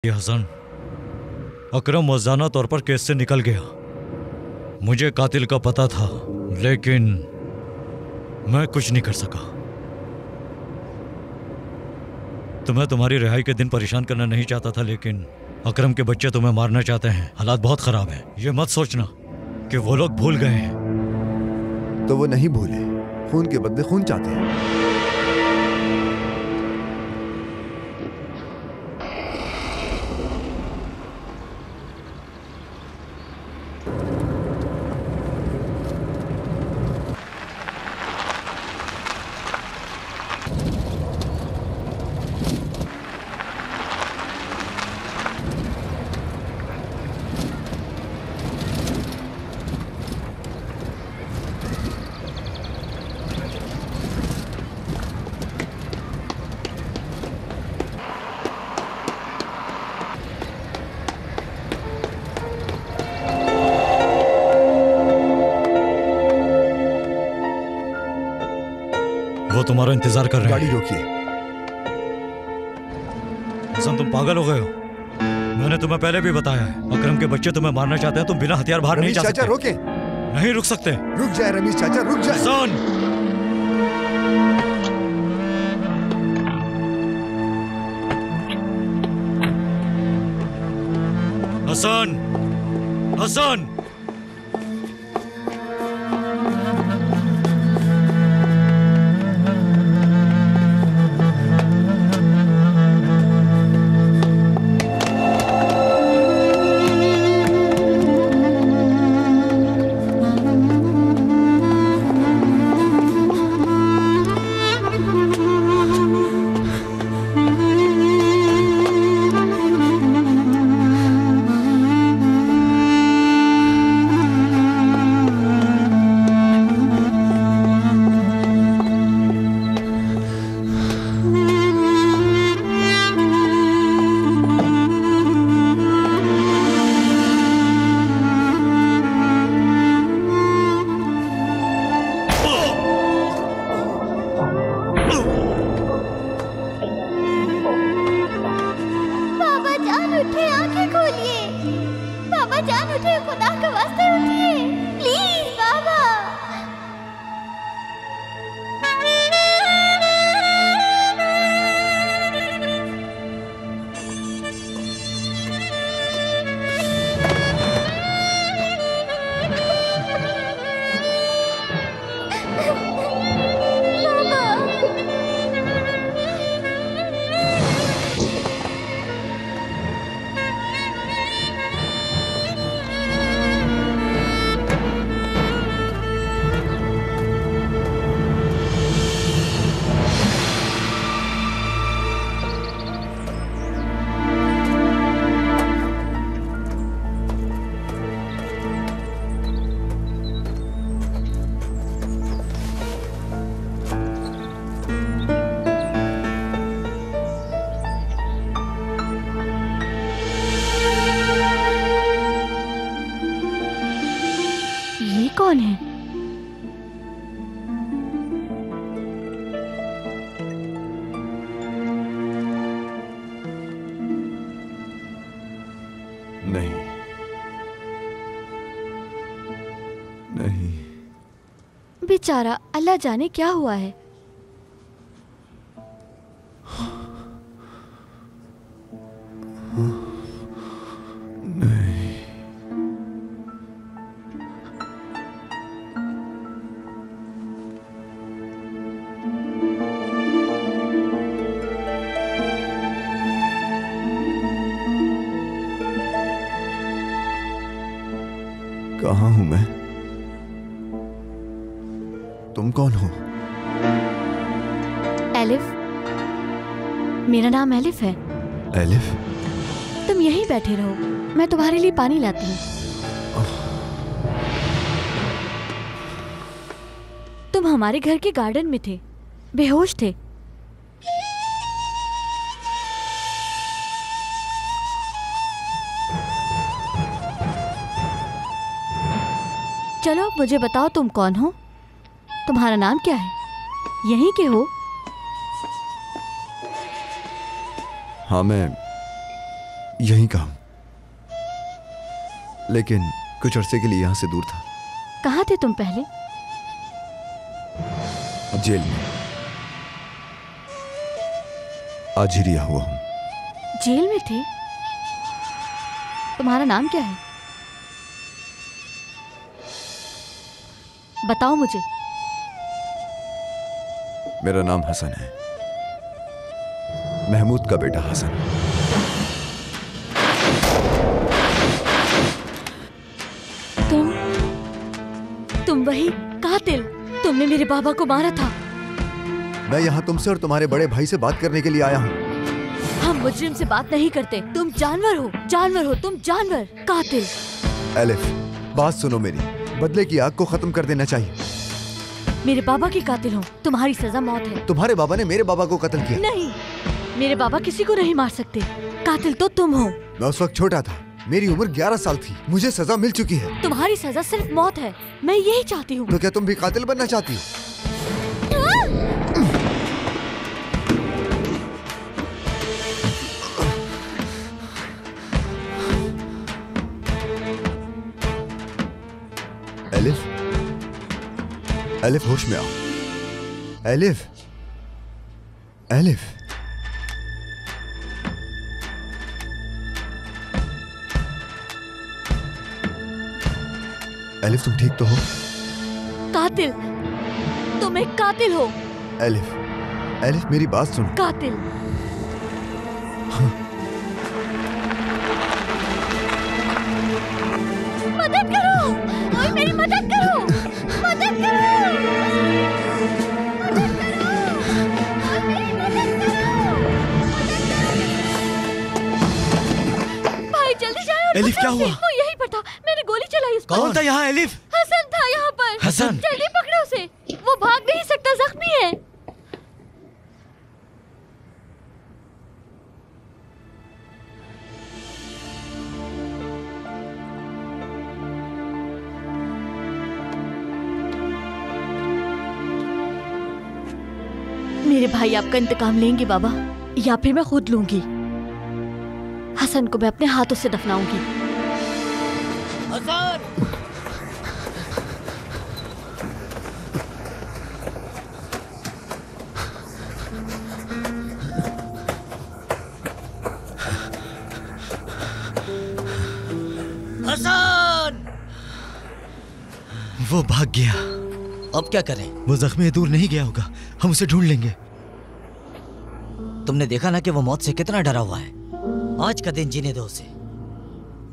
ये हसन, अकरम मौज़ाना तौर पर केस से निकल गया। मुझे कातिल का पता था, लेकिन मैं कुछ नहीं कर सका। तुम्हें तुम्हारी रिहाई के दिन परेशान करना नहीं चाहता था, लेकिन अकरम के बच्चे तुम्हें मारना चाहते हैं। हालात बहुत खराब है। ये मत सोचना कि वो लोग भूल गए हैं। तो वो नहीं भूले, खून के बदले खून चाहते हैं। वो तुम्हारा इंतजार कर रहे हैं। गाड़ी रोकिए। हसन, तुम पागल हो गए हो। मैंने तुम्हें पहले भी बताया है, अकरम के बच्चे तुम्हें मारना चाहते हैं। तुम बिना हथियार बाहर नहीं जा सकते। चाचा रोके। नहीं रुक सकते। रुक जाए रमीज चाचा, रुक जाए। हसन, हसन, हसन। कौन है? नहीं, नहीं। बेचारा, अल्लाह जाने क्या हुआ है। कहाँ हूं मैं? तुम कौन हो? एलिफ। मेरा नाम एलिफ है। एलिफ? तुम यहीं बैठे रहो, मैं तुम्हारे लिए पानी लाती हूँ। तुम हमारे घर के गार्डन में थे, बेहोश थे। चलो मुझे बताओ, तुम कौन हो? तुम्हारा नाम क्या है? यहीं के हो? हाँ, मैं यहीं का हूं, लेकिन कुछ अरसे के लिए यहां से दूर था। कहाँ थे तुम पहले? जेल में। आज ही रिहा हुआ हूं। जेल में थे? तुम्हारा नाम क्या है? बताओ मुझे। मेरा नाम हसन है, महमूद का बेटा हसन। तुम वही कातिल, तुमने मेरे बाबा को मारा था। मैं यहाँ तुमसे और तुम्हारे बड़े भाई से बात करने के लिए आया हूँ। हम मुजरिम से बात नहीं करते। तुम जानवर हो, जानवर हो, तुम जानवर, कातिल। एलिफ, बात सुनो मेरी, बदले की आग को खत्म कर देना चाहिए। मेरे बाबा की कातिल हो, तुम्हारी सजा मौत है। तुम्हारे बाबा ने मेरे बाबा को कत्ल किया। नहीं, मेरे बाबा किसी को नहीं मार सकते। कातिल तो तुम हो। मैं उस वक्त छोटा था, मेरी उम्र 11 साल थी। मुझे सजा मिल चुकी है। तुम्हारी सजा सिर्फ मौत है। मैं यही चाहती हूँ। तो क्या तुम भी कातिल बनना चाहती हो? एलिफ, एलिफ होश में आओ। Elif, elif. एलिफ, तुम ठीक तो हो? कातिल, तुम एक कातिल हो। एलिफ, एलिफ मेरी बात सुनो। कातिल। मदद करो, कोई मेरी मदद करो, मदद करो, मदद करो, कोई मेरी मदद करो, भाई जल्दी जाओ। एलिफ, क्या हुआ? वो यहीं पर था, मैंने गोली चलाई उसको। कौन था यहाँ? एलिफ? हसन था यहाँ पर। हसन? जल्दी पकड़ो उसे, वो भाग नहीं सकता, जख्मी है। मेरे भाई आपका इंतकाम लेंगे बाबा, या फिर मैं खुद लूंगी। हसन को मैं अपने हाथों से दफनाऊंगी। हसन! हसन! वो भाग गया। अब क्या करें? वो जख्मी दूर नहीं गया होगा, हम उसे ढूंढ लेंगे। तुमने देखा ना कि वो मौत से कितना डरा हुआ है। आज का दिन जीने दो उसे।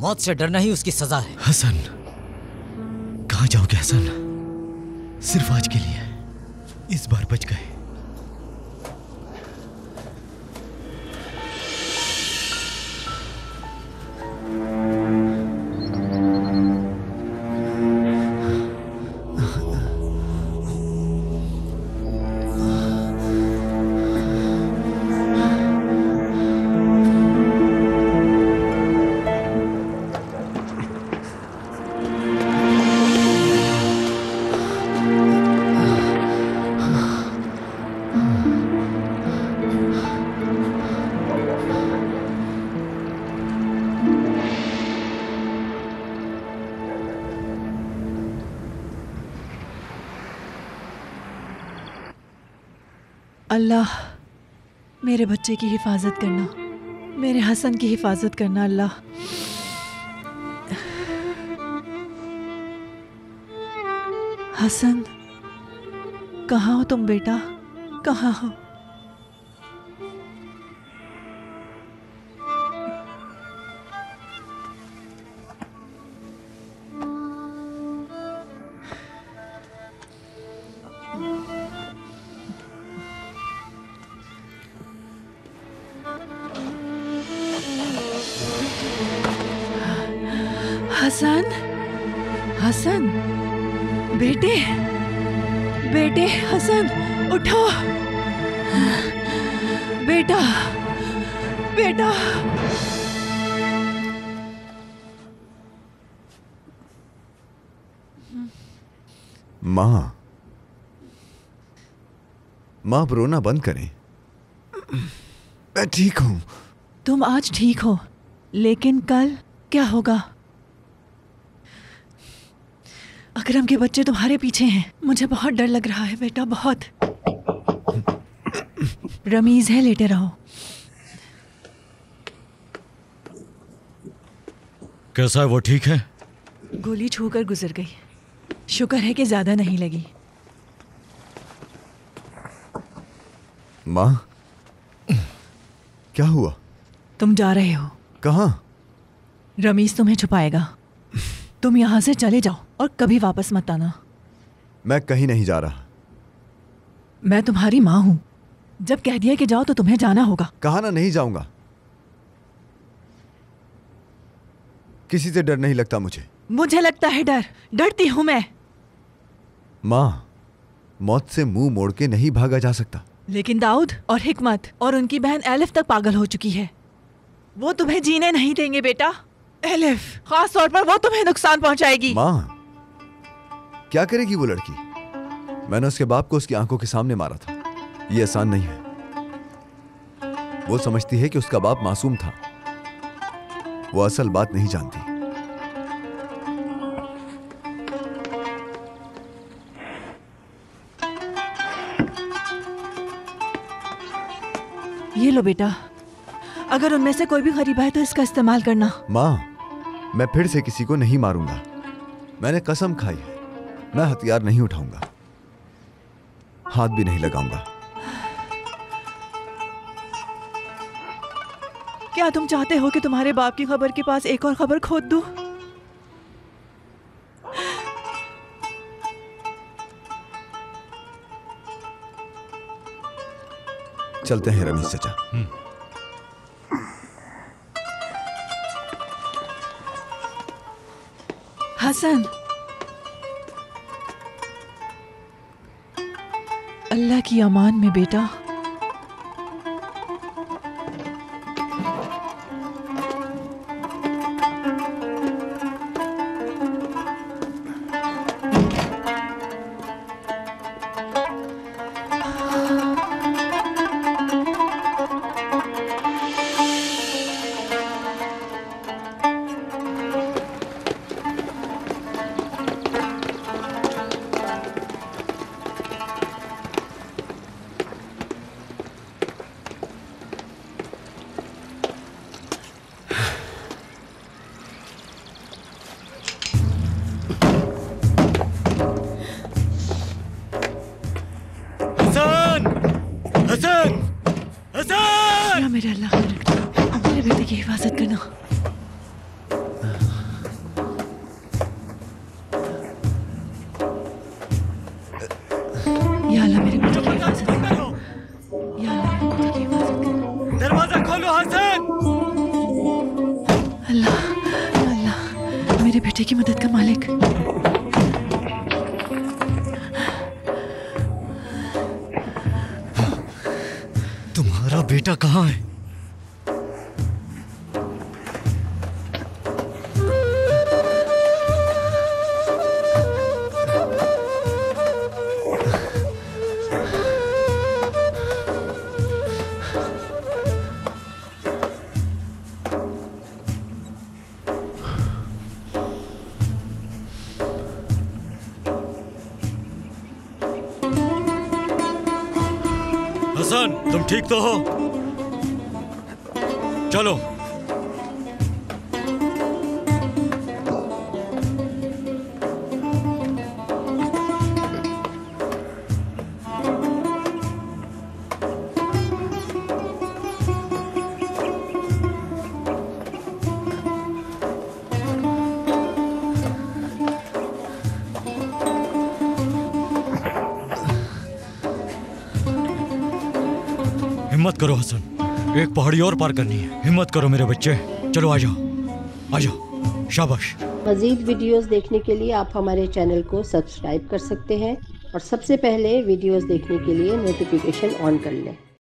मौत से डरना ही उसकी सजा है। हसन, कहाँ जाओगे हसन? सिर्फ आज के लिए, इस बार बच गए। अल्लाह, मेरे बच्चे की हिफाजत करना, मेरे हसन की हिफाजत करना अल्लाह। हसन, कहाँ हो तुम बेटा? कहाँ हो? हसन, हसन, बेटे, बेटे, हसन, उठो, बेटा, बेटा। माँ, माँ अब रोना बंद करें। मैं ठीक हूं। तुम आज ठीक हो, लेकिन कल क्या होगा? अकरम के बच्चे तुम्हारे पीछे हैं। मुझे बहुत डर लग रहा है बेटा, बहुत। रमीज है, लेटे रहो। कैसा है वो, ठीक है? गोली छूकर गुजर गई। शुक्र है कि ज्यादा नहीं लगी। माँ, क्या हुआ? तुम जा रहे हो। कहाँ? रमीज तुम्हें छुपाएगा। तुम यहाँ से चले जाओ और कभी वापस मत आना। मैं कहीं नहीं जा रहा। मैं तुम्हारी माँ हूँ। जब कह दिया कि जाओ तो तुम्हें जाना होगा। कहा ना नहीं जाऊंगा। किसी से डर नहीं लगता मुझे। मुझे लगता है डर। डरती हूँ मैं। माँ, मौत से मुंह मोड़ के नहीं भागा जा सकता। लेकिन दाऊद और हिकमत और उनकी बहन एलिफ तक पागल हो चुकी है। वो तुम्हें जीने नहीं देंगे बेटा। एलिफ खास तौर पर, वो तुम्हें नुकसान पहुंचाएगी। माँ, क्या करेगी वो लड़की? मैंने उसके बाप को उसकी आंखों के सामने मारा था। ये आसान नहीं है। वो समझती है कि उसका बाप मासूम था। वो असल बात नहीं जानती। ये लो बेटा, अगर उनमें से कोई भी गरीब है तो इसका इस्तेमाल करना। माँ, मैं फिर से किसी को नहीं मारूंगा। मैंने कसम खाई है, मैं हथियार नहीं उठाऊंगा, हाथ भी नहीं लगाऊंगा। क्या तुम चाहते हो कि तुम्हारे बाप की खबर के पास एक और खबर खोद दूं? चलते हैं रमीज चाचा। हसन, अल्लाह की अमान में बेटा। या मेरे अल्लाह, मेरे बेटे की हिफाजत करना। या अल्लाह, मेरे बेटे की हिफाजत करना। या अल्लाह, मेरे बेटे की हिफाजत करना। दरवाजा खोलो हसन। अल्लाह, या अल्लाह, मेरे बेटे की मदद का मालिक। तुम्हारा बेटा कहाँ है? हसन, तुम ठीक तो हो? चलो। हिम्मत करो हसन, एक पहाड़ी और पार करनी है। हिम्मत करो मेरे बच्चे, चलो आ जाओ, आ जाओ, शाबाश। मज़ीद वीडियोस देखने के लिए आप हमारे चैनल को सब्सक्राइब कर सकते हैं और सबसे पहले वीडियोस देखने के लिए नोटिफिकेशन ऑन कर लें।